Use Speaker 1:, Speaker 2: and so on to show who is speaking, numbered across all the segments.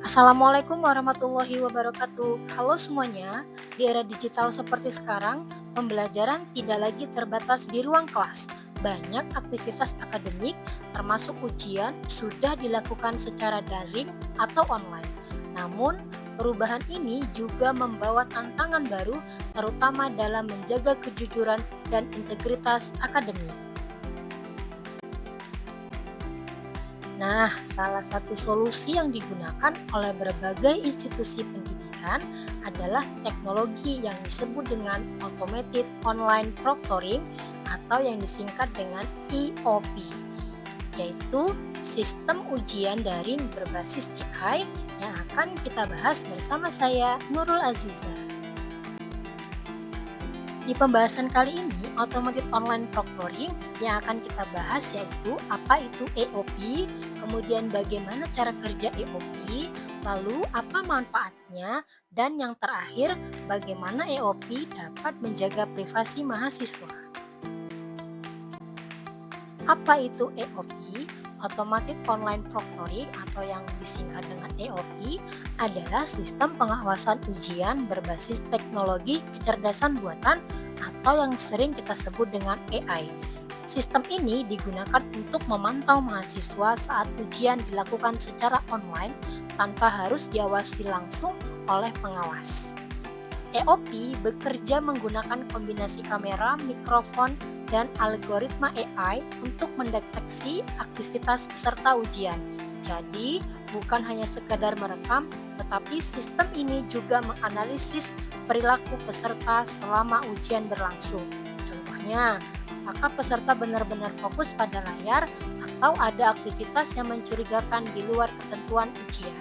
Speaker 1: Assalamualaikum warahmatullahi wabarakatuh. Halo semuanya, di era digital seperti sekarang, pembelajaran tidak lagi terbatas di ruang kelas. Banyak aktivitas akademik, termasuk ujian, sudah dilakukan secara daring atau online. Namun, perubahan ini juga membawa tantangan baru, terutama dalam menjaga kejujuran dan integritas akademik. Nah, salah satu solusi yang digunakan oleh berbagai institusi pendidikan adalah teknologi yang disebut dengan Automated Online Proctoring atau yang disingkat dengan EOP, yaitu sistem ujian daring berbasis AI yang akan kita bahas bersama saya, Nurul Aziza. Di pembahasan kali ini, Automated Online Proctoring yang akan kita bahas yaitu apa itu EOP, kemudian bagaimana cara kerja EOP, lalu apa manfaatnya, dan yang terakhir, bagaimana EOP dapat menjaga privasi mahasiswa. Apa itu EOP? Automated Online Proctoring atau yang disingkat dengan EOP adalah sistem pengawasan ujian berbasis teknologi kecerdasan buatan atau yang sering kita sebut dengan AI. Sistem ini digunakan untuk memantau mahasiswa saat ujian dilakukan secara online tanpa harus diawasi langsung oleh pengawas. EOP bekerja menggunakan kombinasi kamera, mikrofon, dan algoritma AI untuk mendeteksi aktivitas peserta ujian. Jadi, bukan hanya sekadar merekam, tetapi sistem ini juga menganalisis perilaku peserta selama ujian berlangsung. Contohnya, apakah peserta benar-benar fokus pada layar atau ada aktivitas yang mencurigakan di luar ketentuan ujian.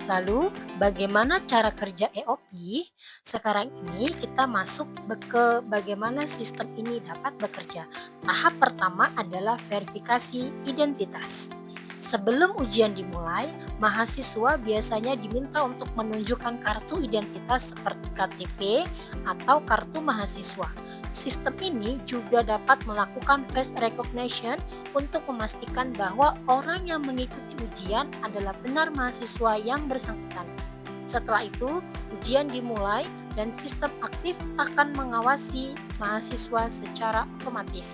Speaker 1: Lalu, bagaimana cara kerja EOP? Sekarang ini kita masuk ke bagaimana sistem ini dapat bekerja. Tahap pertama adalah verifikasi identitas. Sebelum ujian dimulai, mahasiswa biasanya diminta untuk menunjukkan kartu identitas seperti KTP atau kartu mahasiswa. Sistem ini juga dapat melakukan face recognition untuk memastikan bahwa orang yang mengikuti ujian adalah benar mahasiswa yang bersangkutan. Setelah itu, ujian dimulai dan sistem aktif akan mengawasi mahasiswa secara otomatis.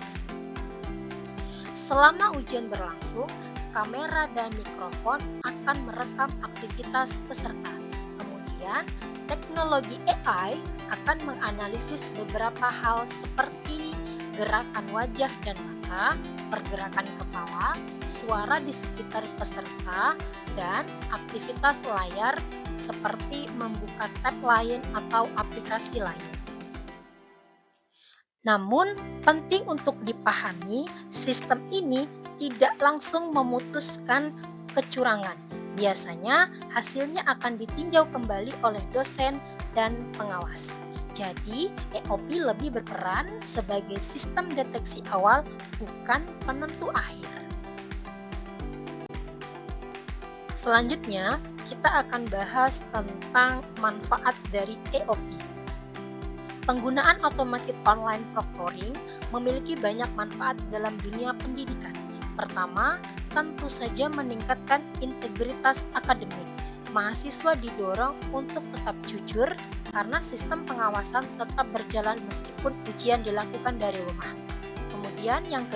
Speaker 1: Selama ujian berlangsung, kamera dan mikrofon akan merekam aktivitas peserta. Kemudian, teknologi AI akan menganalisis beberapa hal seperti gerakan wajah dan mata, pergerakan kepala, suara di sekitar peserta, dan aktivitas layar seperti membuka tab lain atau aplikasi lain. Namun, penting untuk dipahami, sistem ini tidak langsung memutuskan kecurangan. Biasanya, hasilnya akan ditinjau kembali oleh dosen dan pengawas. Jadi, EOP lebih berperan sebagai sistem deteksi awal, bukan penentu akhir. Selanjutnya, kita akan bahas tentang manfaat dari EOP. Penggunaan Automated Online Proctoring memiliki banyak manfaat dalam dunia pendidikan. Pertama, tentu saja meningkatkan integritas akademik. Mahasiswa didorong untuk tetap jujur karena sistem pengawasan tetap berjalan meskipun ujian dilakukan dari rumah. Kemudian yang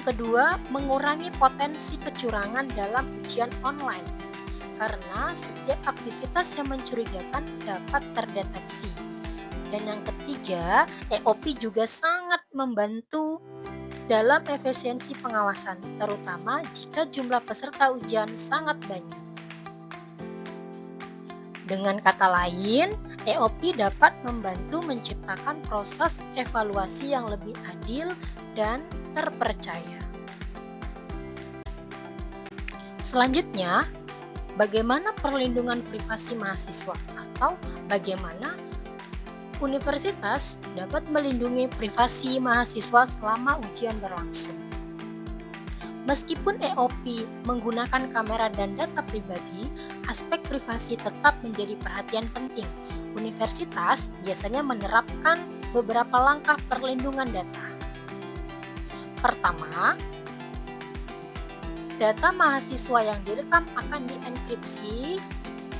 Speaker 1: kedua, mengurangi potensi kecurangan dalam ujian online karena setiap aktivitas yang mencurigakan dapat terdeteksi. Dan yang ketiga, EOP juga sangat membantu dalam efisiensi pengawasan, terutama jika jumlah peserta ujian sangat banyak. Dengan kata lain, EOP dapat membantu menciptakan proses evaluasi yang lebih adil dan terpercaya. Selanjutnya, bagaimana perlindungan privasi mahasiswa atau bagaimana universitas dapat melindungi privasi mahasiswa selama ujian berlangsung. Meskipun EOP menggunakan kamera dan data pribadi, aspek privasi tetap menjadi perhatian penting. Universitas biasanya menerapkan beberapa langkah perlindungan data. Pertama, Data mahasiswa yang direkam akan dienkripsi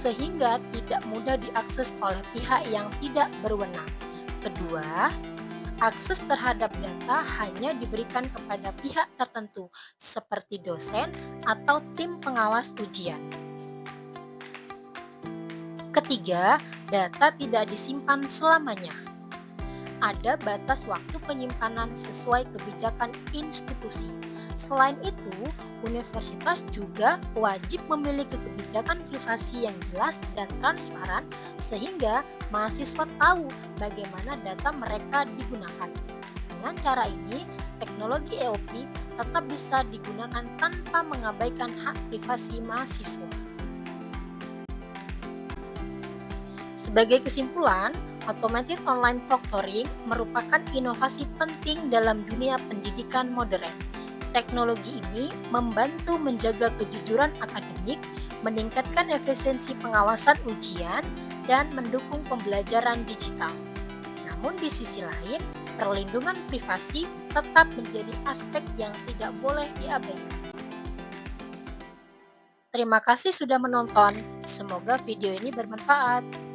Speaker 1: sehingga tidak mudah diakses oleh pihak yang tidak berwenang. Kedua, akses terhadap data hanya diberikan kepada pihak tertentu, seperti dosen atau tim pengawas ujian. Ketiga, data tidak disimpan selamanya. Ada batas waktu penyimpanan sesuai kebijakan institusi. Selain itu, universitas juga wajib memiliki kebijakan privasi yang jelas dan transparan sehingga mahasiswa tahu bagaimana data mereka digunakan. Dengan cara ini, teknologi EOP tetap bisa digunakan tanpa mengabaikan hak privasi mahasiswa. Sebagai kesimpulan, automated online proctoring merupakan inovasi penting dalam dunia pendidikan modern. Teknologi ini membantu menjaga kejujuran akademik, meningkatkan efisiensi pengawasan ujian, dan mendukung pembelajaran digital. Namun di sisi lain, perlindungan privasi tetap menjadi aspek yang tidak boleh diabaikan. Terima kasih sudah menonton. Semoga video ini bermanfaat.